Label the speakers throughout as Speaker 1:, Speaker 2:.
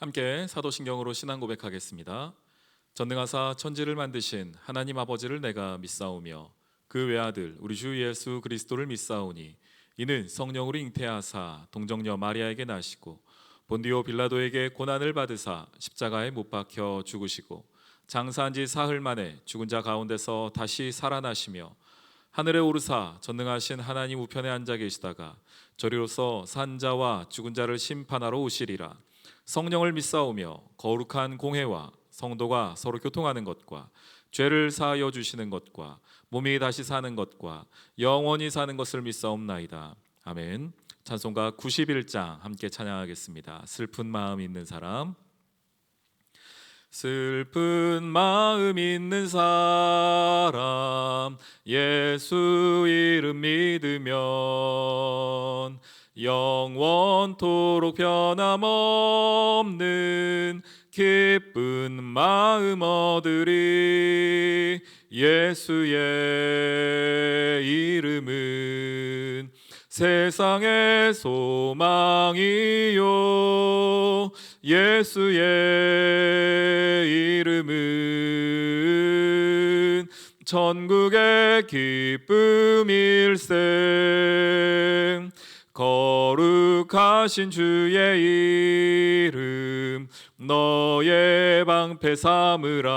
Speaker 1: 함께 사도신경으로 신앙 고백하겠습니다. 전능하사 천지를 만드신 하나님 아버지를 내가 믿사오며 그 외아들 우리 주 예수 그리스도를 믿사오니 이는 성령으로 잉태하사 동정녀 마리아에게 나시고 본디오 빌라도에게 고난을 받으사 십자가에 못 박혀 죽으시고 장사한 지 사흘 만에 죽은 자 가운데서 다시 살아나시며 하늘에 오르사 전능하신 하나님 우편에 앉아 계시다가 저리로서 산 자와 죽은 자를 심판하러 오시리라. 성령을 믿사오며 거룩한 공회와 성도가 서로 교통하는 것과 죄를 사하여 주시는 것과 몸이 다시 사는 것과 영원히 사는 것을 믿사옵나이다. 아멘. 찬송가 91장 함께 찬양하겠습니다. 슬픈 마음 있는 사람. 슬픈 마음 있는 사람 예수 이름 믿으면 영원토록 변함없는 기쁜 마음 얻으리. 예수의 이름은 세상의 소망이요 예수의 이름은 천국의 기쁨일세. 거룩하신 주의 이름 너의 방패 삼으라.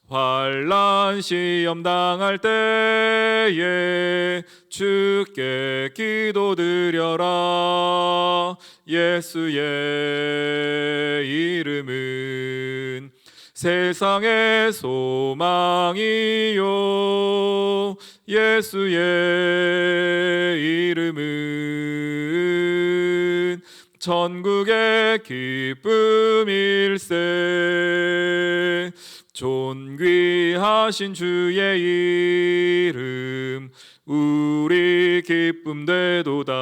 Speaker 1: 환난 시험 당할 때에 주께 기도드려라. 예수의 이름은 세상의 소망이요 예수의 이름은 천국의 기쁨일세. 존귀하신 주의 이름 우리 기쁨 되도다.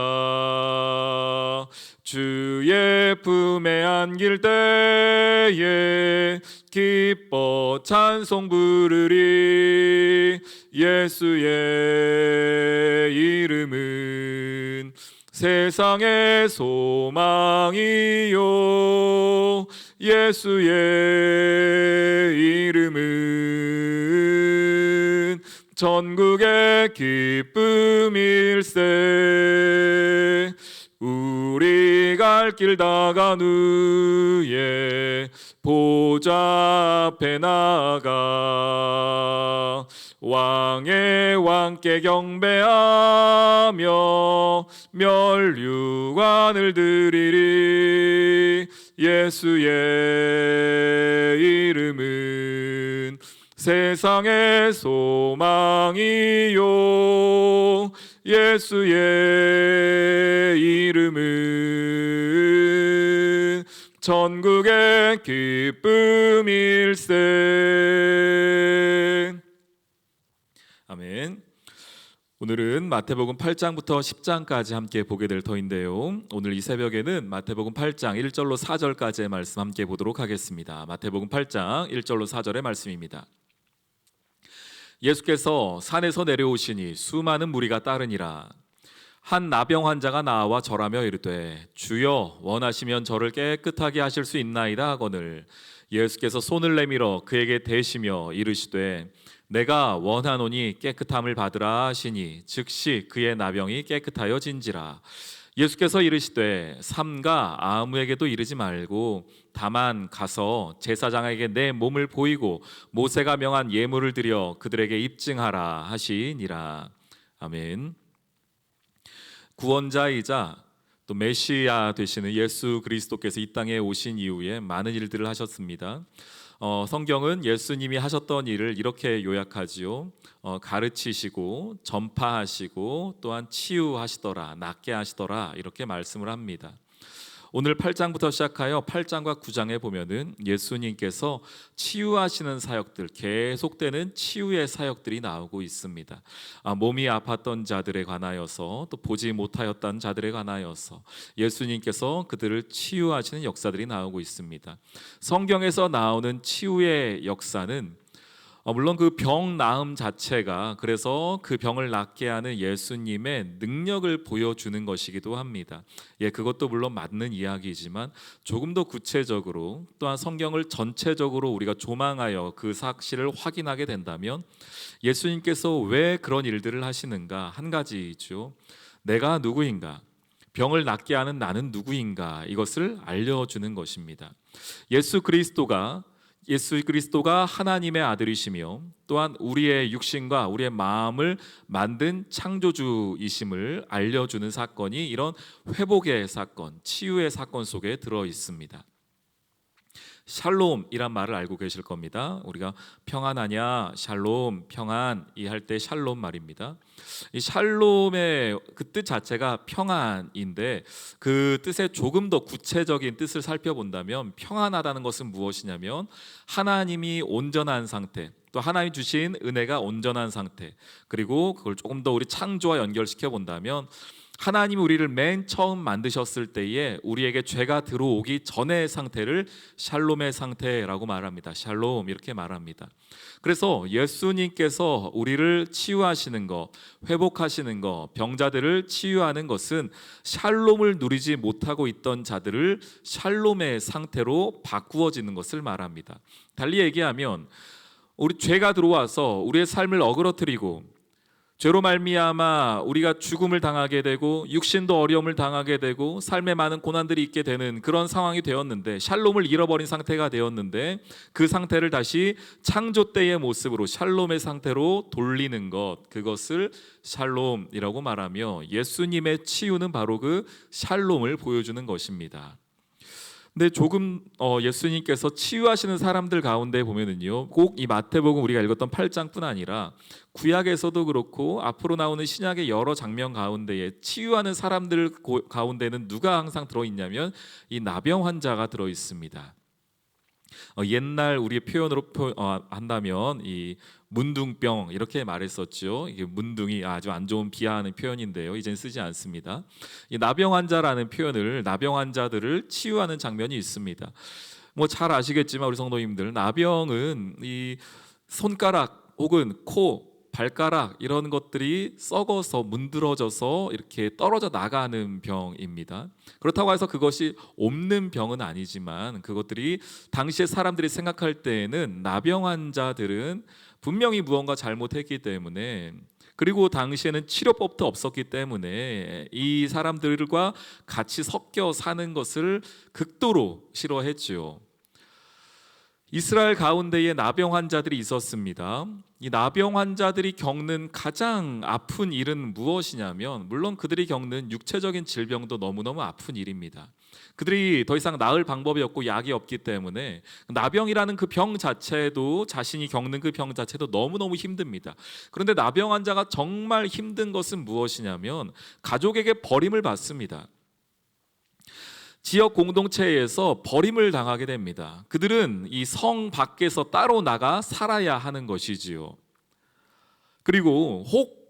Speaker 1: 주의 품에 안길 때에 기뻐 찬송 부르리. 예수의 이름은 세상의 소망이요 예수의 이름은 천국의 기쁨일세. 우리 갈 길 다간 후에 보좌 앞에 나아가 왕의 왕께 경배하며 멸류관을 드리리. 예수의 이름은 세상의 소망이요 예수의 이름은 천국의 기쁨일세. 아멘. 오늘은 마태복음 8장부터 10장까지 함께 보게 될 터인데요, 오늘 이 새벽에는 마태복음 8장 1절로 4절까지의 말씀 함께 보도록 하겠습니다. 마태복음 8장 1절로 4절의 말씀입니다. 예수께서 산에서 내려오시니 수많은 무리가 따르니라. 한 나병 환자가 나와 절하며 이르되 주여 원하시면 저를 깨끗하게 하실 수 있나이다 하거늘 예수께서 손을 내밀어 그에게 대시며 이르시되 내가 원하노니 깨끗함을 받으라 하시니 즉시 그의 나병이 깨끗하여진지라. 예수께서 이르시되 삼가 아무에게도 이르지 말고 다만 가서 제사장에게 내 몸을 보이고 모세가 명한 예물을 드려 그들에게 입증하라 하시니라. 아멘. 구원자이자 또 메시아 되시는 예수 그리스도께서 이 땅에 오신 이후에 많은 일들을 하셨습니다. 성경은 예수님이 하셨던 일을 이렇게 요약하지요. 가르치시고 전파하시고 또한 치유하시더라, 낫게 하시더라, 이렇게 말씀을 합니다. 오늘 8장부터 시작하여 8장과 9장에 보면은 예수님께서 치유하시는 사역들, 계속되는 치유의 사역들이 나오고 있습니다. 몸이 아팠던 자들에 관하여서 또 보지 못하였던 자들에 관하여서 예수님께서 그들을 치유하시는 역사들이 나오고 있습니다. 성경에서 나오는 치유의 역사는 물론 그 병 나음 자체가 그래서 그 병을 낫게 하는 예수님의 능력을 보여주는 것이기도 합니다. 그것도 물론 맞는 이야기이지만 조금 더 구체적으로 또한 성경을 전체적으로 우리가 조망하여 그 사실을 확인하게 된다면 예수님께서 왜 그런 일들을 하시는가 한 가지죠. 내가 누구인가? 병을 낫게 하는 나는 누구인가? 이것을 알려주는 것입니다. 예수 그리스도가 하나님의 아들이시며 또한 우리의 육신과 우리의 마음을 만든 창조주이심을 알려주는 사건이 이런 회복의 사건, 치유의 사건 속에 들어 있습니다. 샬롬이란 말을 알고 계실 겁니다. 우리가 평안하냐, 샬롬, 평안 이 할 때 샬롬 말입니다. 이 샬롬의 그 뜻 자체가 평안인데 그 뜻의 조금 더 구체적인 뜻을 살펴본다면 평안하다는 것은 무엇이냐면 하나님이 온전한 상태, 또 하나님이 주신 은혜가 온전한 상태, 그리고 그걸 조금 더 우리 창조와 연결시켜 본다면 하나님이 우리를 맨 처음 만드셨을 때에 우리에게 죄가 들어오기 전의 상태를 샬롬의 상태라고 말합니다. 샬롬 이렇게 말합니다. 그래서 예수님께서 우리를 치유하시는 것, 회복하시는 것, 병자들을 치유하는 것은 샬롬을 누리지 못하고 있던 자들을 샬롬의 상태로 바꾸어지는 것을 말합니다. 달리 얘기하면 우리 죄가 들어와서 우리의 삶을 어그러뜨리고 죄로 말미암아 우리가 죽음을 당하게 되고 육신도 어려움을 당하게 되고 삶에 많은 고난들이 있게 되는 그런 상황이 되었는데 샬롬을 잃어버린 상태가 되었는데 그 상태를 다시 창조 때의 모습으로 샬롬의 상태로 돌리는 것, 그것을 샬롬이라고 말하며 예수님의 치유는 바로 그 샬롬을 보여주는 것입니다. 근데 조금 예수님께서 치유하시는 사람들 가운데 보면은요, 꼭 이 마태복음 우리가 읽었던 8장뿐 아니라 구약에서도 그렇고 앞으로 나오는 신약의 여러 장면 가운데에 치유하는 사람들 가운데는 누가 항상 들어있냐면 이 나병 환자가 들어있습니다. 옛날 우리의 표현으로 한다면 이 문둥병 이렇게 말했었죠. 이게 문둥이 아주 안 좋은 비하하는 표현인데요. 이젠 쓰지 않습니다. 이 나병 환자라는 표현을 나병 환자들을 치유하는 장면이 있습니다. 뭐 잘 아시겠지만 우리 성도님들, 나병은 이 손가락 혹은 코, 발가락 이런 것들이 썩어서 문드러져서 이렇게 떨어져 나가는 병입니다. 그렇다고 해서 그것이 옮는 병은 아니지만 그것들이 당시에 사람들이 생각할 때에는 나병 환자들은 분명히 무언가 잘못했기 때문에, 그리고 당시에는 치료법도 없었기 때문에 이 사람들과 같이 섞여 사는 것을 극도로 싫어했지요. 이스라엘 가운데에 나병 환자들이 있었습니다. 이 나병 환자들이 겪는 가장 아픈 일은 무엇이냐면, 물론 그들이 겪는 육체적인 질병도 너무너무 아픈 일입니다. 그들이 더 이상 나을 방법이 없고 약이 없기 때문에 나병이라는 그 병 자체도, 자신이 겪는 그 병 자체도 너무너무 힘듭니다. 그런데 나병 환자가 정말 힘든 것은 무엇이냐면 가족에게 버림을 받습니다. 지역 공동체에서 버림을 당하게 됩니다. 그들은 이 성 밖에서 따로 나가 살아야 하는 것이지요. 그리고 혹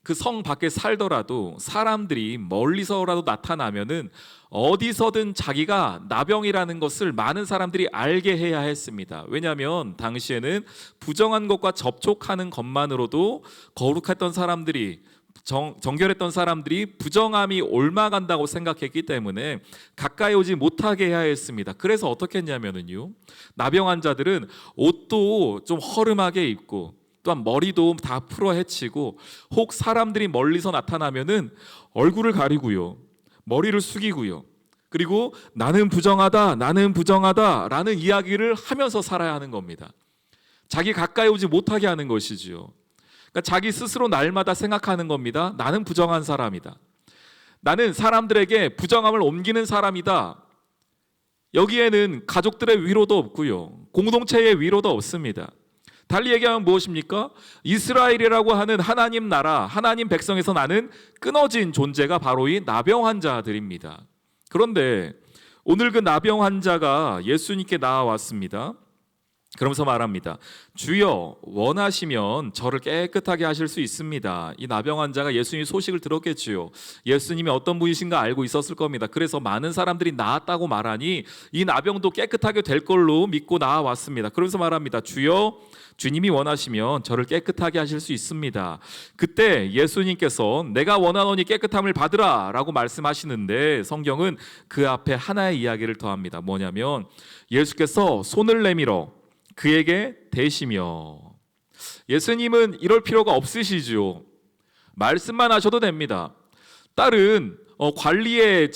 Speaker 1: 그 성 밖에 살더라도 사람들이 멀리서라도 나타나면은 어디서든 자기가 나병이라는 것을 많은 사람들이 알게 해야 했습니다. 왜냐하면 당시에는 부정한 것과 접촉하는 것만으로도 거룩했던 사람들이, 정결했던 사람들이 부정함이 옮아간다고 생각했기 때문에 가까이 오지 못하게 해야 했습니다. 그래서 어떻게 했냐면요, 나병 환자들은 옷도 좀 허름하게 입고 또한 머리도 다 풀어 헤치고, 혹 사람들이 멀리서 나타나면은 얼굴을 가리고요, 머리를 숙이고요, 그리고 나는 부정하다, 나는 부정하다 라는 이야기를 하면서 살아야 하는 겁니다. 자기 가까이 오지 못하게 하는 것이지요. 그러니까 자기 스스로 날마다 생각하는 겁니다. 나는 부정한 사람이다. 나는 사람들에게 부정함을 옮기는 사람이다. 여기에는 가족들의 위로도 없고요, 공동체의 위로도 없습니다. 달리 얘기하면 무엇입니까? 이스라엘이라고 하는 하나님 나라, 하나님 백성에서 나는 끊어진 존재가 바로 이 나병 환자들입니다. 그런데 오늘 그 나병 환자가 예수님께 나와왔습니다. 그러면서 말합니다. 주여 원하시면 저를 깨끗하게 하실 수 있습니다. 이 나병 환자가 예수님의 소식을 들었겠지요. 예수님이 어떤 분이신가 알고 있었을 겁니다. 그래서 많은 사람들이 나았다고 말하니 이 나병도 깨끗하게 될 걸로 믿고 나아왔습니다. 그러면서 말합니다. 주여 주님이 원하시면 저를 깨끗하게 하실 수 있습니다. 그때 예수님께서 내가 원하노니 깨끗함을 받으라 라고 말씀하시는데 성경은 그 앞에 하나의 이야기를 더합니다. 뭐냐면 예수께서 손을 내밀어 그에게 대시며, 예수님은 이럴 필요가 없으시죠. 말씀만 하셔도 됩니다. 다른 관리의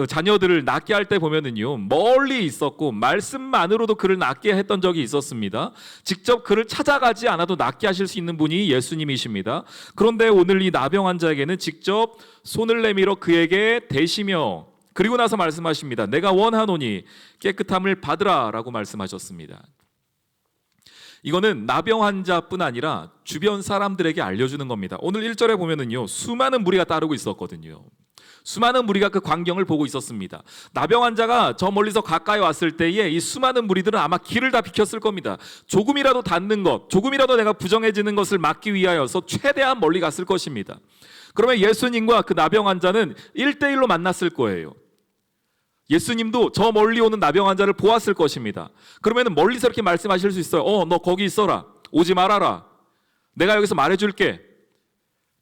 Speaker 1: 자녀들을 낫게 할 때 보면은요, 멀리 있었고 말씀만으로도 그를 낫게 했던 적이 있었습니다. 직접 그를 찾아가지 않아도 낫게 하실 수 있는 분이 예수님이십니다. 그런데 오늘 이 나병 환자에게는 직접 손을 내밀어 그에게 대시며, 그리고 나서 말씀하십니다. 내가 원하노니 깨끗함을 받으라 라고 말씀하셨습니다. 이거는 나병 환자뿐 아니라 주변 사람들에게 알려주는 겁니다. 오늘 1절에 보면은요, 수많은 무리가 따르고 있었거든요. 수많은 무리가 그 광경을 보고 있었습니다. 나병 환자가 저 멀리서 가까이 왔을 때에 이 수많은 무리들은 아마 길을 다 비켰을 겁니다. 조금이라도 닿는 것, 조금이라도 내가 부정해지는 것을 막기 위하여서 최대한 멀리 갔을 것입니다. 그러면 예수님과 그 나병 환자는 1대1로 만났을 거예요. 예수님도 저 멀리 오는 나병 환자를 보았을 것입니다. 그러면 멀리서 이렇게 말씀하실 수 있어요. 너 거기 있어라. 오지 말아라. 내가 여기서 말해줄게.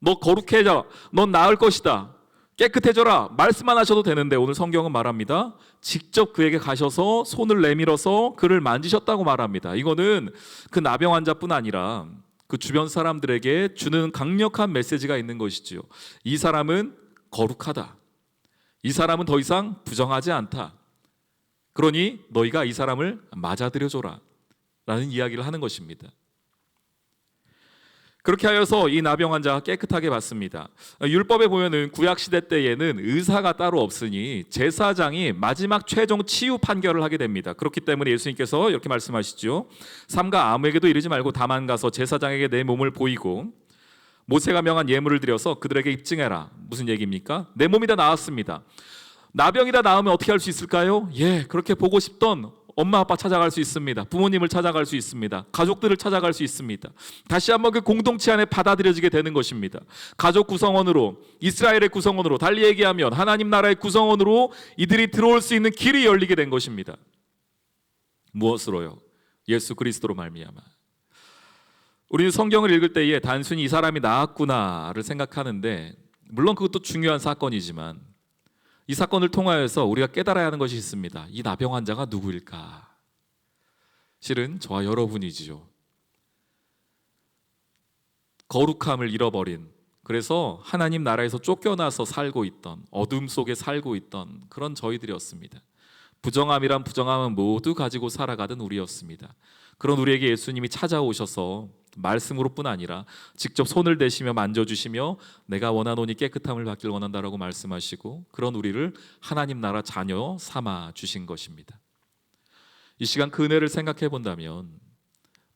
Speaker 1: 너 거룩해져. 넌 나을 것이다. 깨끗해져라. 말씀만 하셔도 되는데 오늘 성경은 말합니다. 직접 그에게 가셔서 손을 내밀어서 그를 만지셨다고 말합니다. 이거는 그 나병 환자뿐 아니라 그 주변 사람들에게 주는 강력한 메시지가 있는 것이지요. 이 사람은 거룩하다. 이 사람은 더 이상 부정하지 않다. 그러니 너희가 이 사람을 맞아들여줘라 라는 이야기를 하는 것입니다. 그렇게 하여서 이 나병 환자가 깨끗하게 받습니다. 율법에 보면은 구약시대 때에는 의사가 따로 없으니 제사장이 마지막 최종 치유 판결을 하게 됩니다. 그렇기 때문에 예수님께서 이렇게 말씀하시죠. 삼가 아무에게도 이르지 말고 다만 가서 제사장에게 내 몸을 보이고 모세가 명한 예물을 드려서 그들에게 입증해라. 무슨 얘기입니까? 내 몸이 다 나았습니다. 나병이 다 나으면 어떻게 할 수 있을까요? 그렇게 보고 싶던 엄마 아빠 찾아갈 수 있습니다. 부모님을 찾아갈 수 있습니다. 가족들을 찾아갈 수 있습니다. 다시 한번 그 공동체 안에 받아들여지게 되는 것입니다. 가족 구성원으로, 이스라엘의 구성원으로, 달리 얘기하면 하나님 나라의 구성원으로 이들이 들어올 수 있는 길이 열리게 된 것입니다. 무엇으로요? 예수 그리스도로 말미암아. 우리는 성경을 읽을 때에 단순히 이 사람이 나았구나를 생각하는데, 물론 그것도 중요한 사건이지만 이 사건을 통하여서 우리가 깨달아야 하는 것이 있습니다. 이 나병 환자가 누구일까? 실은 저와 여러분이지요. 거룩함을 잃어버린, 그래서 하나님 나라에서 쫓겨나서 살고 있던, 어둠 속에 살고 있던 그런 저희들이었습니다. 부정함이란 부정함은 모두 가지고 살아가던 우리였습니다. 그런 우리에게 예수님이 찾아오셔서 말씀으로뿐 아니라 직접 손을 대시며 만져주시며 내가 원하노니 깨끗함을 받길 원한다라고 말씀하시고 그런 우리를 하나님 나라 자녀 삼아 주신 것입니다. 이 시간 그 은혜를 생각해 본다면,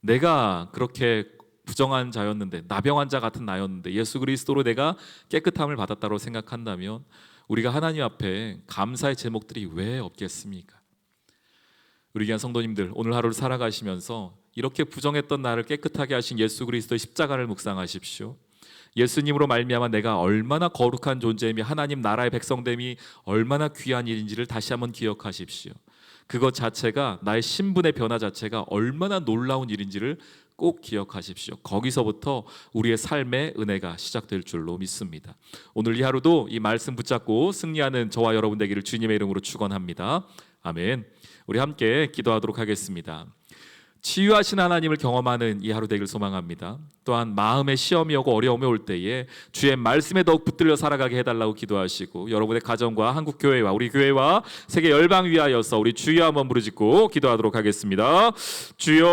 Speaker 1: 내가 그렇게 부정한 자였는데, 나병 환자 같은 나였는데 예수 그리스도로 내가 깨끗함을 받았다고 생각한다면 우리가 하나님 앞에 감사의 제목들이 왜 없겠습니까? 우리 귀한 성도님들, 오늘 하루를 살아가시면서 이렇게 부정했던 나를 깨끗하게 하신 예수 그리스도의 십자가를 묵상하십시오. 예수님으로 말미암아 내가 얼마나 거룩한 존재이며 하나님 나라의 백성됨이 얼마나 귀한 일인지를 다시 한번 기억하십시오. 그것 자체가, 나의 신분의 변화 자체가 얼마나 놀라운 일인지를 꼭 기억하십시오. 거기서부터 우리의 삶의 은혜가 시작될 줄로 믿습니다. 오늘 이 하루도 이 말씀 붙잡고 승리하는 저와 여러분 되기를 주님의 이름으로 축원합니다. 아멘. 우리 함께 기도하도록 하겠습니다. 치유하신 하나님을 경험하는 이 하루 되길 소망합니다. 또한 마음의 시험이 오고 어려움이 올 때에 주의 말씀에 더욱 붙들려 살아가게 해달라고 기도하시고, 여러분의 가정과 한국교회와 우리 교회와 세계 열방 위하여서 우리 주여 한번 부르짖고 기도하도록 하겠습니다. 주여,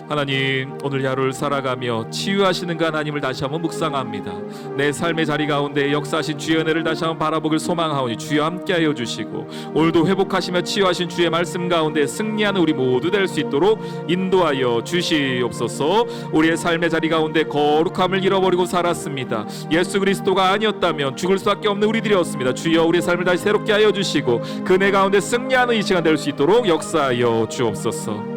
Speaker 1: 하나님, 오늘 이 하루를 살아가며 치유하시는 그 하나님을 다시 한번 묵상합니다. 내 삶의 자리 가운데 역사하신 주의 은혜를 다시 한번 바라보길 소망하오니 주여 함께하여 주시고, 오늘도 회복하시며 치유하신 주의 말씀 가운데 승리하는 우리 모두 될 수 있도록 인도하여 주시옵소서. 주옵소서. 우리의 삶의 자리 가운데 거룩함을 잃어버리고 살았습니다. 예수 그리스도가 아니었다면 죽을 수밖에 없는 우리들이었습니다. 주여 우리의 삶을 다시 새롭게 하여 주시고 그네 가운데 승리하는 이 시간 될 수 있도록 역사하여 주옵소서.